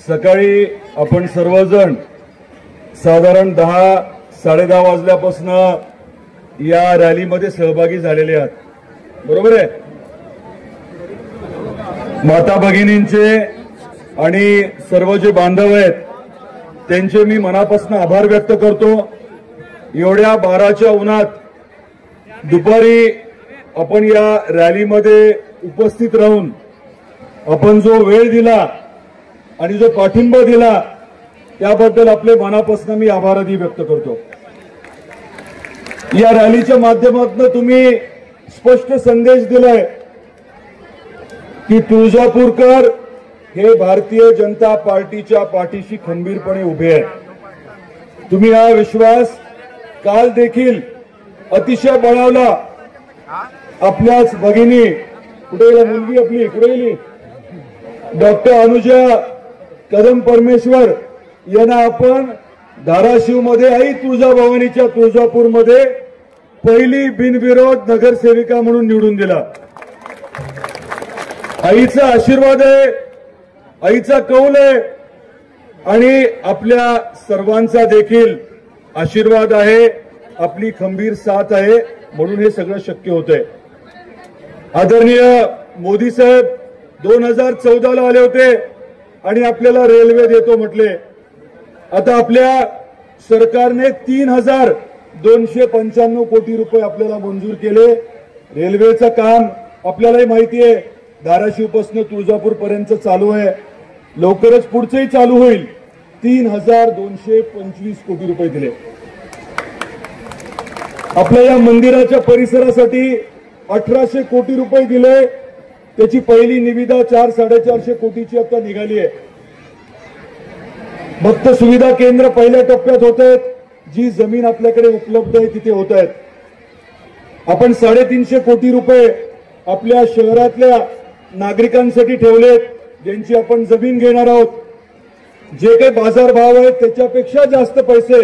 सकाळी आपण सर्वजण साधारण 10-10:30 वाजल्यापासून या रॅलीमध्ये सहभागी झालेले आहात, बरोबर आहे? माता भगिनींचे आणि सर्व जे बांधव आहेत त्यांचे मी मनापासून आभार व्यक्त करतो। एवढ्या 12च्या उन्हात दुपारी आपण या रॅलीमध्ये उपस्थित राहून आपण जो वेळ दिला आणि जो पाठिंबा दिला त्याबद्दल आपले मनापासून मी आभारही व्यक्त करतो। या रॅलीच्या माध्यमातून तुम्ही स्पष्ट संदेश दिलाय की तुळजापूरकर हे भारतीय जनता पार्टीच्या पाठीशी खंबीरपणे उभे आहेत। तुम्ही हा विश्वास काल देखील अतिशय बळावला। आपल्याच भगिनी कुठे गेली, मुलगी आपली कुठे गेली, डॉक्टर अनुजा कदम परमेश्वर यांना आपण धाराशिव मध्ये आई तुळजाभवानीच्या तुळजापूरमध्ये पहिली बिनविरोध नगरसेविका म्हणून निवडून दिला। आईचा आशीर्वाद आहे, आईचा कौल आहे आणि आपल्या सर्वांचा देखील आशीर्वाद आहे, आपली खंबीर साथ आहे, म्हणून हे सगळं शक्य होतंय। आदरणीय मोदी साहेब 2014ला आले होते आणि आपल्याला रेल्वे देतो म्हटले। आता आपल्या सरकारने 3,295 कोटी रुपये आपल्याला मंजूर केले। रेल्वेचं काम आपल्यालाही माहिती आहे, धाराशिवपासून तुळजापूर पर्यंत चालू आहे, लवकरच पुढचंही चालू होईल। 3,225 कोटी रुपये दिले। आपल्या या मंदिराच्या परिसरासाठी 1,800 कोटी रुपये दिले। त्याची पहिली निविदा 400-450 कोटीची आता निघाली आहे। भक्त सुविधा केंद्र पहिल्या टप्प्यात होत आहेत, जी जमीन आपल्याकडे उपलब्ध आहे तिथे होत आहेत। आपण 350 कोटी रुपये आपल्या शहरातल्या नागरिकांसाठी ठेवलेत, ज्यांची आपण जमीन घेणार आहोत। जे काही बाजारभाव आहेत त्याच्यापेक्षा जास्त पैसे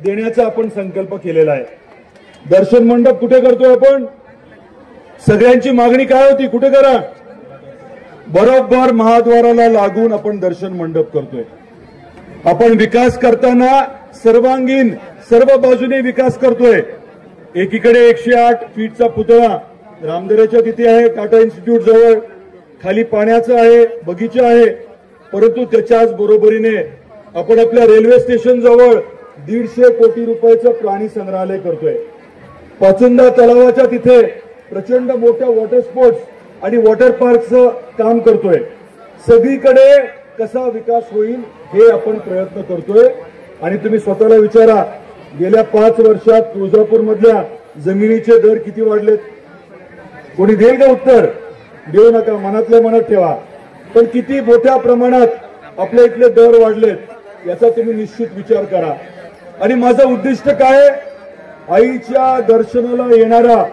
देण्याचा आपण संकल्प केलेला आहे। दर्शन मंडप कुठे करतोय आपण? सगळ्यांची मागणी काय होती, कुठे करा? बरोबर महाद्वाराला लागून आपण दर्शन मंडप करतोय। आपण विकास करताना सर्वांगीण सर्व बाजूने विकास करतोय। एकीकडे 108 फीटचा पुतळा रामदेराच्या तिथे आहे, टाटा इन्स्टिट्यूट जवळ, खाली पाण्याचं आहे, बगीचा आहे, परंतु त्याच्याच बरोबरीने आपण आपल्या रेल्वे स्टेशन जवळ 150 कोटी रुपयाचं प्राणी संग्रहालय करतोय। पाचुंदा तलावाच्या तिथे प्रचंड मोठ्या वॉटर स्पोर्ट्स आणि वॉटर पार्कचं काम करतोय। सगळीकडे कसा विकास होईल हे आपण प्रयत्न करतोय। आणि तुम्ही स्वतःला विचारा, गेल्या 5 वर्षात तुळजापूर मधल्या जमिनीचे दर किती वाढलेत? कोणी देईल का उत्तर? देऊ नका, मनातल्या मनात ठेवा। पण किती मोठ्या प्रमाणात आपल्या इथले दर वाढलेत याचा तुम्ही निश्चित विचार करा। आणि माझं उद्दिष्ट काय? आईच्या दर्शनाला येणारा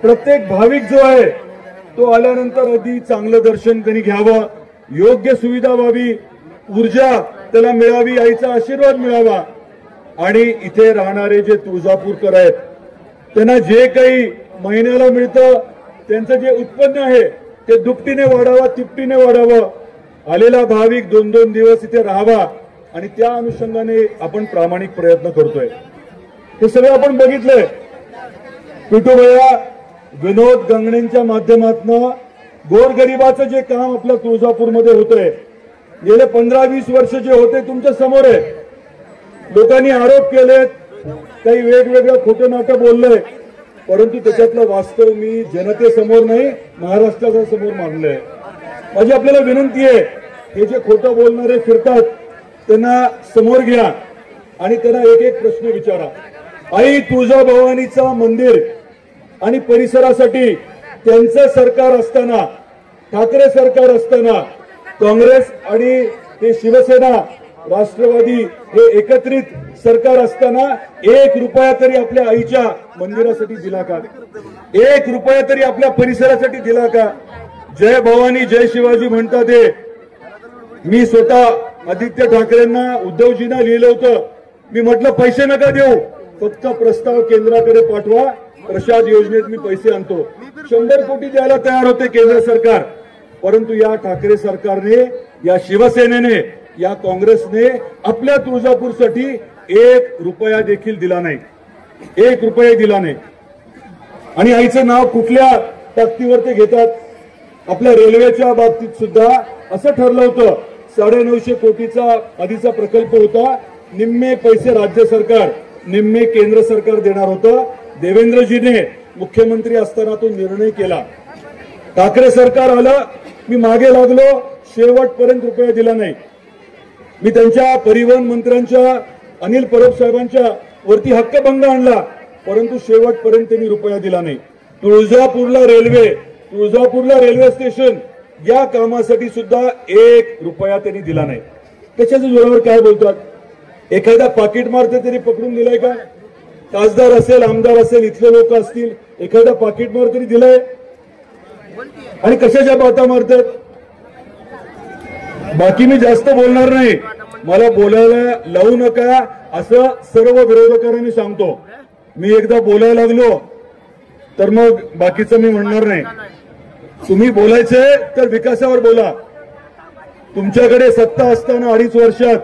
प्रत्येक भाविक जो आहे तो आल्यानंतर अगदी चांगलं दर्शन त्यांनी घ्यावं, योग्य सुविधा व्हावी, ऊर्जा त्याला मिळावी, आईचा आशीर्वाद मिळावा। आणि इथे राहणारे जे तुळजापूरकर आहेत त्यांना जे काही महिन्याला मिळतं, त्यांचं जे उत्पन्न आहे ते दुपटीने वाढावं, तिपटीने वाढावं। आलेला भाविक 2-2 दिवस इथे राहावा आणि त्या अनुषंगाने आपण प्रामाणिक प्रयत्न करतोय। हे सगळं आपण बघितलंय। पिठोबया विनोद गंगणेंच्या माध्यमातून गोरगरिबाचं जे काम आपल्या तुळजापूरमध्ये होतंय, गेले 15-20 वर्ष जे होते तुमच्या समोर आहे। लोकांनी आरोप केलेत, काही वेगवेगळं खोटं नाटं बोललंय, परंतु त्याच्यातलं वास्तव मी जनतेसमोर नाही महाराष्ट्राच्या समोर मांडलंय। माझी आपल्याला विनंती आहे, हे जे खोटं बोलणारे फिरतात त्यांना समोर घ्या आणि त्यांना एक एक प्रश्न विचारा। आई तुळजाभवानीचं मंदिर आणि परिसरासाठी त्यांचं सरकार असताना, ठाकरे सरकार असताना, काँग्रेस आणि ते शिवसेना राष्ट्रवादी हे एकत्रित सरकार असताना 1 रुपया तरी आपल्या आईच्या मंदिरासाठी दिला का? 1 रुपया तरी आपल्या परिसरासाठी दिला का? जय भवानी जय शिवाजी म्हणतात ते। मी स्वतः आदित्य ठाकरेंना, उद्धवजींना लिहिलं होतं, मी म्हटलं पैसे नका देऊ, फक्त प्रस्ताव केंद्राकडे पाठवा, प्रसाद योजनेत मी पैसे आणतो. 100 कोटी द्यायला तयार होते केंद्र सरकार, परंतु या ठाकरे सरकारने, या शिवसेनेने, या काँग्रेसने आपल्या तुळजापूरसाठी 1 रुपया देखील दिला नाही. 1 रुपया दिला नाही. आणि आईचं नाव कुठल्या ताकदीवर ते घेतात. आपल्या रेल्वेच्या बाबतीत सुद्धा असं ठरलं होतं. 950 कोटीचा आधीचा प्रकल्प होता. निम्मे पैसे राज्य सरकार, निम्मे केंद्र सरकार देणार होतं. देवेंद्रजीने मुख्यमंत्री असताना तो निर्णय केला. ठाकरे सरकार आलं, मी मागे लागलो, शेवटपर्यंत रुपया दिला नाही. मी त्यांच्या परिवहन मंत्र्यांच्या अनिल परब साहेबांच्या वरती हक्कभंग आणला, परंतु शेवटपर्यंत त्यांनी रुपया दिला नाही. तुळजापूरला रेल्वे स्टेशन या कामासाठी सुद्धा 1 रुपया त्यांनी दिला नाही. त्याच्याच जोरावर काय बोलतात. एखादा पाकिट मारते तरी पकडून दिलाय का? खासदार असेल, आमदार असेल, इथले लोक असतील, एखादा पाकिट मार तरी दिलाय? आणि कशाच्या बाता मारतात. बाकी मी जास्त बोलणार नाही, मला बोलायला लावू नका असं सर्व विरोधकांनी सांगतो. मी एकदा बोलायला लागलो तर मग बाकीचं मी म्हणणार नाही. तुम्ही बोलायचंय तर विकासावर बोला. तुमच्याकडे सत्ता असताना 2.5 वर्षात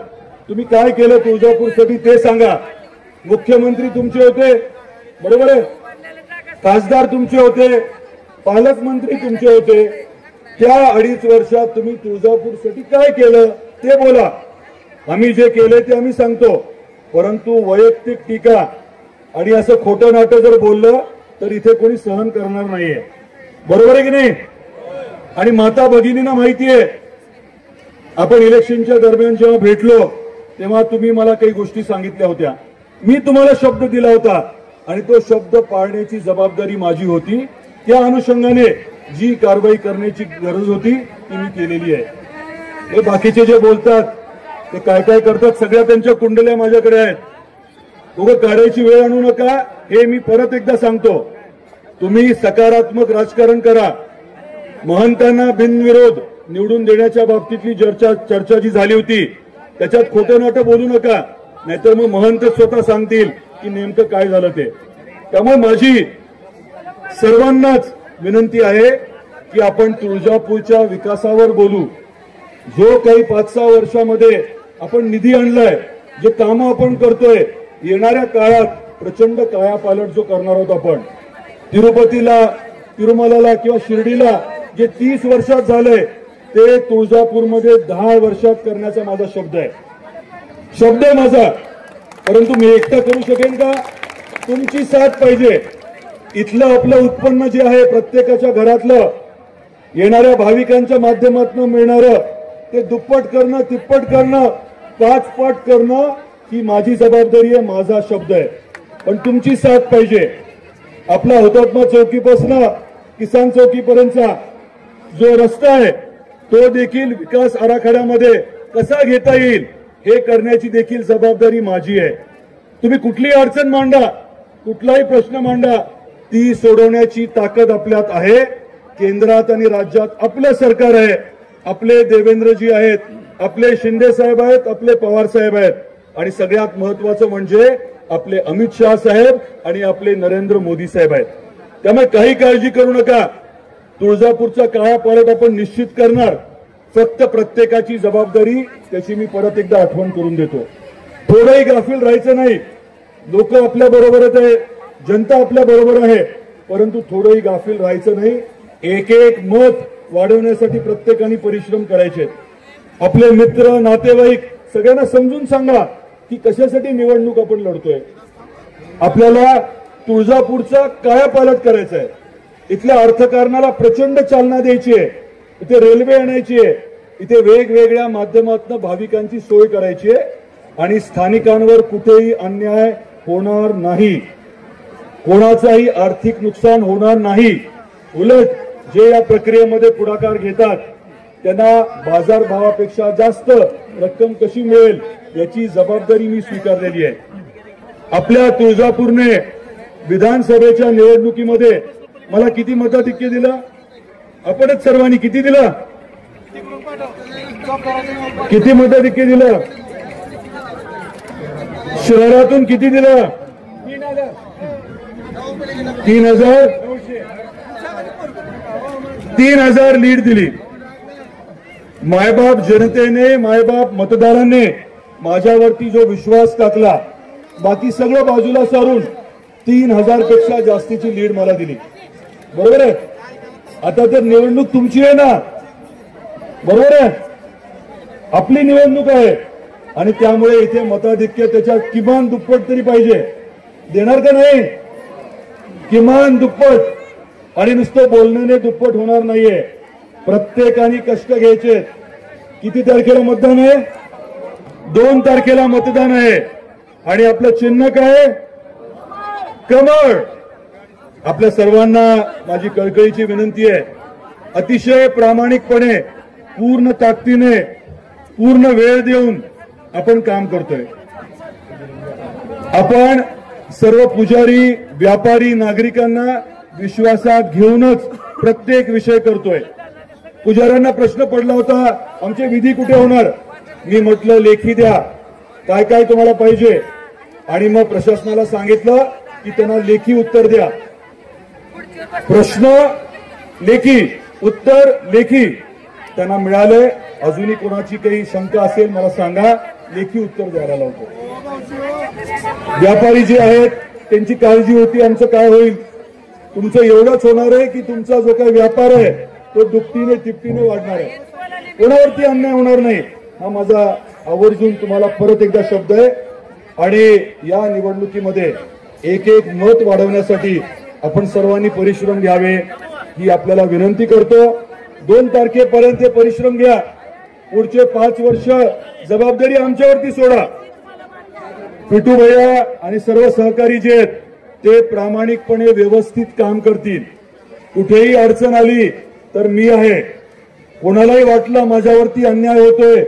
तुम्ही काय केलं तुळजापूरसाठी ते सांगा. मुख्यमंत्री तुमचे होते, बरोबर आहे, खासदार तुमचे होते, पालकमंत्री तुमचे होते. त्या 2.5 वर्षात तुम्ही तुळजापूरसाठी काय केलं ते बोला. आम्ही जे केले ते आम्ही सांगतो, परंतु वैयक्तिक टीका आणि असं खोटं नाटं जर बोललं तर इथे कोणी सहन करणार नाहीये. बरोबर आहे की नाही. आणि माता भगिनींना माहितीये, आपण इलेक्शनच्या दरम्यान जेव्हा भेटलो तेव्हा तुम्ही मला काही गोष्टी सांगितल्या होत्या. मी तुम्हाला शब्द दिला होता आणि तो शब्द पाळण्याची जबाबदारी माझी होती. त्या अनुषंगाने जी कारवाई करण्याची गरज होती ती मी केलेली आहे. हे बाकीचे जे बोलतात ते काय काय करतात, सगळ्या त्यांच्या कुंडल्या माझ्याकडे आहेत. उगाच काढायची वेळ आणू नका. हे मी परत एकदा सांगतो, तुम्ही सकारात्मक राजकारण करा. महंतांना बिनविरोध निवडून देण्याच्या बाबतीतली चर्चा जी झाली होती त्याच्यात खोटं नाटं बोलू नका, नाहीतर मग महंत स्वतः सांगतील की नेमकं काय झालं ते. त्यामुळे माझी सर्वांनाच विनंती आहे की आपण तुळजापूरच्या विकासावर बोलू. जो काही 5-6 वर्षामध्ये आपण निधी आणलाय, जे कामं आपण करतोय, येणाऱ्या काळात प्रचंड कायापालट जो करणार आहोत आपण. तिरुपतीला, तिरुमलाला किंवा शिर्डीला जे 30 वर्षात झालंय ते तुळजापूरमध्ये 10 वर्षात करण्याचा माझा शब्द आहे माझा. परंतु मी एकटा करू शकेन का? तुमची साथ पाहिजे. इथलं आपलं उत्पन्न जे आहे प्रत्येकाच्या घरातलं, येणाऱ्या भाविकांच्या माध्यमातून मिळणारं ते दुप्पट करणं, तिप्पट करणं, 5 पट करणं ही माझी जबाबदारी आहे, माझा शब्द आहे. पण तुमची साथ पाहिजे. आपला हुतात्मा चौकीपासून किसान चौकीपर्यंतचा जो रस्ता आहे तो देखील विकास आराखड्यामध्ये कसा घेता येईल हे करण्याची देखील जबाबदारी माझी आहे. तुम्ही कुठलीही अडचण मांडा, कुठलाही प्रश्न मांडा, ती सोडवण्याची ताकद आपल्यात आहे. केंद्रात आणि राज्यात आपलं सरकार आहे. आपले देवेंद्रजी आहेत, आपले शिंदे साहेब आहेत, आपले पवार साहेब आहेत आणि सगळ्यात महत्वाचं म्हणजे आपले अमित शहा साहेब आणि आपले नरेंद्र मोदी साहेब आहेत. त्यामुळे काही काळजी करू नका. तुळजापूरचा कायापालट आपण निश्चित करणार. फक्त प्रत्येकाची जबाबदारी त्याची मी परत एकदा आठवण करून देतो. थोडंही गाफील राहायचं नाही. लोक आपल्या बरोबरच आहे, जनता आपल्या बरोबर आहे, परंतु थोडंही गाफील राहायचं नाही. एक एक मत वाढवण्यासाठी प्रत्येकाने परिश्रम करायचे. आपले मित्र, नातेवाईक सगळ्यांना समजून सांगा की कशासाठी निवडणूक आपण लढतोय. आपल्याला तुळजापूरचा कायापालट करायचा आहे. इथल्या अर्थकारणाला प्रचंड चालना द्यायची आहे. इथे रेल्वे आणायची आहे. इथे वेगवेगळ्या माध्यमातून भाविकांची सोय करायची आहे आणि स्थानिकांवर कुठेही अन्याय होणार नाही, कोणाचाही आर्थिक नुकसान होणार नाही. उलट जे या प्रक्रियेमध्ये पुढाकार घेतात त्यांना बाजारभावापेक्षा जास्त रक्कम कशी मिळेल याची जबाबदारी मी स्वीकारलेली आहे. आपल्या तुळजापूरने विधानसभेच्या निवडणुकीमध्ये मला किती मताधिक्य दिलं? आपणच सर्वांनी किती दिलं? किती मताधिक्य दिलं? शहरातून किती दिलं? 3,000 लीड दिली. मायबाप जनतेने, मायबाप मतदारांनी माझ्यावरती जो विश्वास टाकला, बाकी सगळं बाजूला सारून 3,000 पेक्षा जास्तीची लीड मला दिली. बरोबर आहे. आता तर निवडणूक तुमची आहे ना, बरोबर आहे. आपली निवडणूक आहे आणि त्यामुळे इथे मताधिक्य त्याच्या किमान दुप्पट तरी पाहिजे. देणार का नाही? किमान दुप्पट. आणि नुसतं बोलण्याने दुप्पट होणार नाहीये. प्रत्येकाने कष्ट घ्यायचे. किती तारखेला मतदान आहे? 2 तारखेला मतदान आहे. आणि आपलं चिन्ह काय? कमळ. आपल्या सर्वांना माझी कळकळीची विनंती आहे, अतिशय प्रामाणिकपणे, पूर्ण ताकदीने, पूर्ण वेळ देऊन आपण काम करतोय. आपण सर्व पुजारी, व्यापारी, नागरिकांना विश्वासात घेऊनच प्रत्येक विषय करतोय. पुजाऱ्यांना प्रश्न पडला होता, आमचे विधी कुठे होणार? मी म्हटलं लेखी द्या, काय काय तुम्हाला पाहिजे. आणि मग प्रशासनाला सांगितलं की त्यांना लेखी उत्तर द्या. प्रश्न लेखी, उत्तर लेखी. त्यांना मिळाले. अजूनही कोणाची काही शंका असेल मला सांगा, लेखी उत्तर द्यायला लावतो. व्यापारी जे आहेत त्यांची काळजी होती आमचं काय होईल. तुमचं एवढंच होणार आहे की तुमचा जो काही व्यापार आहे तो दुपटीने तिपटीने वाढणार आहे. कोणावरती अन्याय होणार नाही. हा माझा आवर्जून तुम्हाला परत एकदा शब्द आहे. आणि या निवडणुकीमध्ये एक एक मत वाढवण्यासाठी आपण सर्वांनी परिश्रम घ्यावे ही आपल्याला विनंती करतो. 2 तारखेपर्यंत परिश्रम घ्या. पुढचे 5 वर्ष जबाबदारी आमच्यावरती सोडा. पिटू भैया आणि सर्व सहकारी जे आहेत ते प्रामाणिकपणे व्यवस्थित काम करतील. कुठेही अडचण आली तर मी आहे. कोणालाही वाटलं माझ्यावरती अन्याय होतोय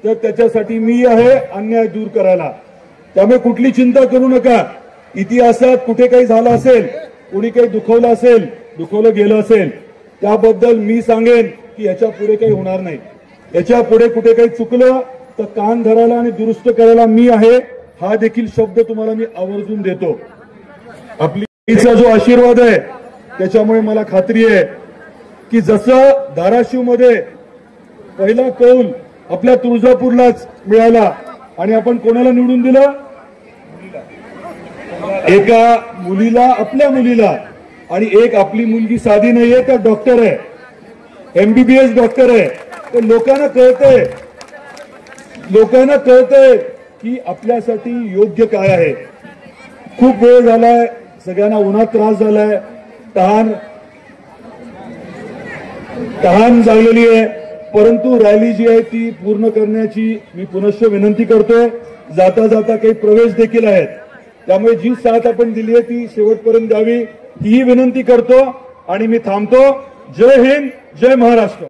तर त्याच्यासाठी मी आहे अन्याय दूर करायला. त्यामुळे कुठली चिंता करू नका. इतिहासात कुठे काही झालं असेल, कुणी काही दुखवलं असेल, दुखवलं गेलं असेल, त्याबद्दल मी सांगेन की याच्या पुढे काही होणार नाही. याच्या पुढे कुठे काही चुकलं तर कान धरायला आणि दुरुस्त करायला मी आहे. हा देखील शब्द तुम्हाला मी आवर्जून देतो. आपलीचा जो आशीर्वाद आहे त्याच्यामुळे मला खात्री आहे की जसं धाराशिवमध्ये पहिला कौल आपल्या तुळजापूरलाच मिळाला आणि आपण कोणाला निवडून दिलं? एका मुलीला, आपल्या मुलीला. आणि एक आपली मुलगी साधी नाहीये, तर डॉक्टर आहे, MBBS डॉक्टर आहे. तर लोकांना कळतंय की आपल्यासाठी योग्य काय आहे. खूप वेळ झालाय, सगळ्यांना उन्हात त्रास झालाय, तहान जागलेली आहे. परंतु रॅली जी आहे ती पूर्ण करण्याची मी पुनश्च विनंती करतोय. जाता जाता काही प्रवेश देखील आहेत, त्यामुळे जी साथ आपण दिली आहे ती शेवटपर्यंत द्यावी ही विनंती करतो आणि मी थांबतो. जय हिंद, जय महाराष्ट्र.